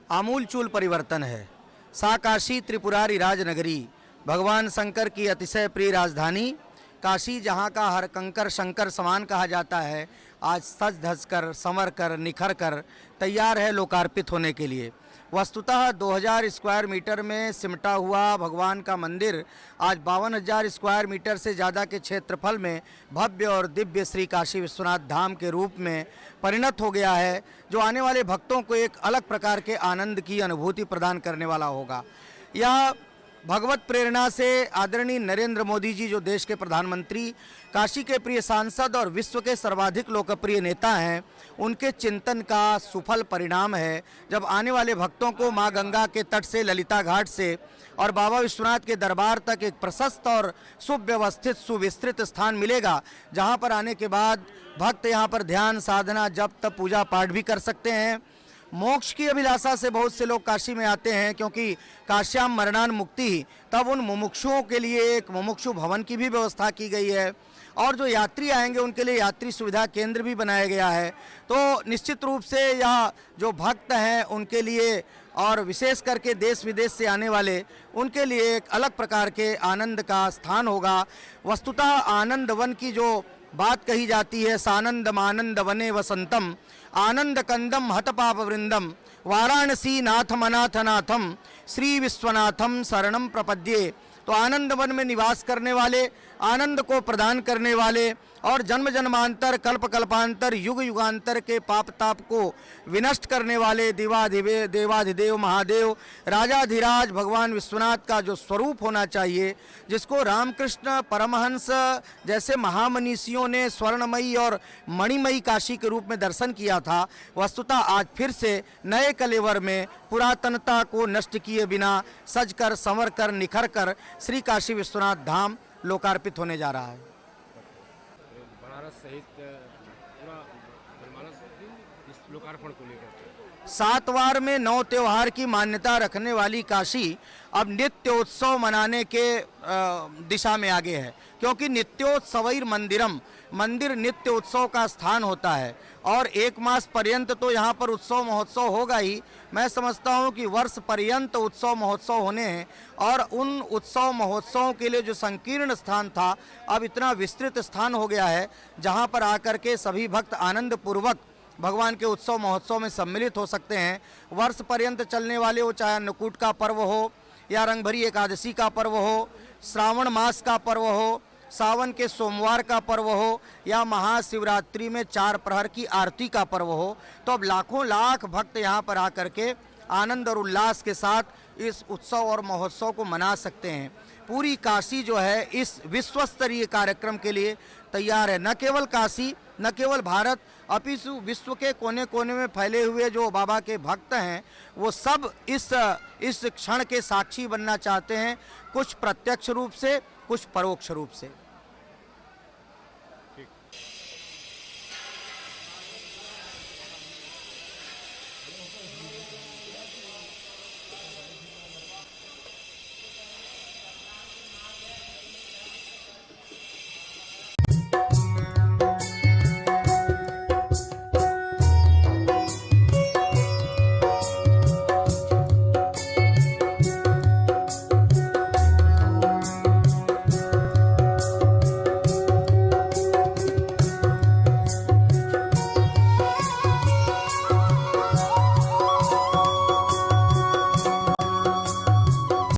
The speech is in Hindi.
आमूलचूल परिवर्तन है। सा काशी त्रिपुरारी राजनगरी, भगवान शंकर की अतिशय प्रिय राजधानी काशी, जहाँ का हर कंकर शंकर समान कहा जाता है, आज सज धज कर संवर कर निखर कर तैयार है लोकार्पित होने के लिए। वस्तुतः 2000 स्क्वायर मीटर में सिमटा हुआ भगवान का मंदिर आज 52,000 स्क्वायर मीटर से ज़्यादा के क्षेत्रफल में भव्य और दिव्य श्री काशी विश्वनाथ धाम के रूप में परिणत हो गया है, जो आने वाले भक्तों को एक अलग प्रकार के आनंद की अनुभूति प्रदान करने वाला होगा। यह भगवत प्रेरणा से आदरणीय नरेंद्र मोदी जी, जो देश के प्रधानमंत्री, काशी के प्रिय सांसद और विश्व के सर्वाधिक लोकप्रिय नेता हैं, उनके चिंतन का सुफल परिणाम है। जब आने वाले भक्तों को मां गंगा के तट से, ललिता घाट से और बाबा विश्वनाथ के दरबार तक एक प्रशस्त और सुव्यवस्थित सुविस्तृत स्थान मिलेगा, जहां पर आने के बाद भक्त यहां पर ध्यान, साधना, जप, तप, पूजा पाठ भी कर सकते हैं। मोक्ष की अभिलाषा से बहुत से लोग काशी में आते हैं, क्योंकि काश्याम मरणान मुक्ति, तब उन मुमुक्षुओं के लिए एक मुमुक्षु भवन की भी व्यवस्था की गई है, और जो यात्री आएंगे उनके लिए यात्री सुविधा केंद्र भी बनाया गया है। तो निश्चित रूप से यह जो भक्त हैं उनके लिए, और विशेष करके देश विदेश से आने वाले, उनके लिए एक अलग प्रकार के आनंद का स्थान होगा। वस्तुतः आनंद वन की जो बात कही जाती है, सानंदम आनंद वने वसंतम आनंद कंदम हतपाप वृंदम वाराणसी नाथम अनाथनाथम श्री विश्वनाथम शरणम प्रपद्ये। तो आनंद वन में निवास करने वाले, आनंद को प्रदान करने वाले और जन्म जन्मांतर, कल्प कल्पांतर, युग युगांतर के पाप ताप को विनष्ट करने वाले देवाधिदेव महादेव राजाधिराज भगवान विश्वनाथ का जो स्वरूप होना चाहिए, जिसको रामकृष्ण परमहंस जैसे महामनीषियों ने स्वर्णमयी और मणिमयी काशी के रूप में दर्शन किया था, वस्तुतः आज फिर से नए कलेवर में पुरातनता को नष्ट किए बिना सजकर संवर कर निखर कर श्री काशी विश्वनाथ धाम लोकार्पित होने जा रहा है। बनारस सहित पूरा जनमानस इस लोकार्पण को लेकर 7 वार में 9 त्योहार की मान्यता रखने वाली काशी अब नित्योत्सव मनाने के दिशा में आगे है, क्योंकि नित्योत्सवैर मंदिरम, मंदिर नित्य उत्सव का स्थान होता है, और 1 मास पर्यंत तो यहाँ पर उत्सव महोत्सव होगा ही। मैं समझता हूँ कि वर्ष पर्यंत उत्सव महोत्सव होने हैं, और उन उत्सव महोत्सवों के लिए जो संकीर्ण स्थान था, अब इतना विस्तृत स्थान हो गया है, जहाँ पर आकर के सभी भक्त आनंद पूर्वक भगवान के उत्सव महोत्सव में सम्मिलित हो सकते हैं। वर्ष पर्यंत चलने वाले, वो चाहे अन्नकूट का पर्व हो या रंगभरी एकादशी का पर्व हो, श्रावण मास का पर्व हो, सावन के सोमवार का पर्व हो, या महाशिवरात्रि में 4 प्रहर की आरती का पर्व हो, तो अब लाखों लाख भक्त यहाँ पर आकर के आनंद और उल्लास के साथ इस उत्सव और महोत्सव को मना सकते हैं। पूरी काशी जो है इस विश्व स्तरीय कार्यक्रम के लिए तैयार है। न केवल काशी, न केवल भारत, अपितु विश्व के कोने कोने में फैले हुए जो बाबा के भक्त हैं, वो सब इस क्षण के साक्षी बनना चाहते हैं, कुछ प्रत्यक्ष रूप से, कुछ परोक्ष रूप से।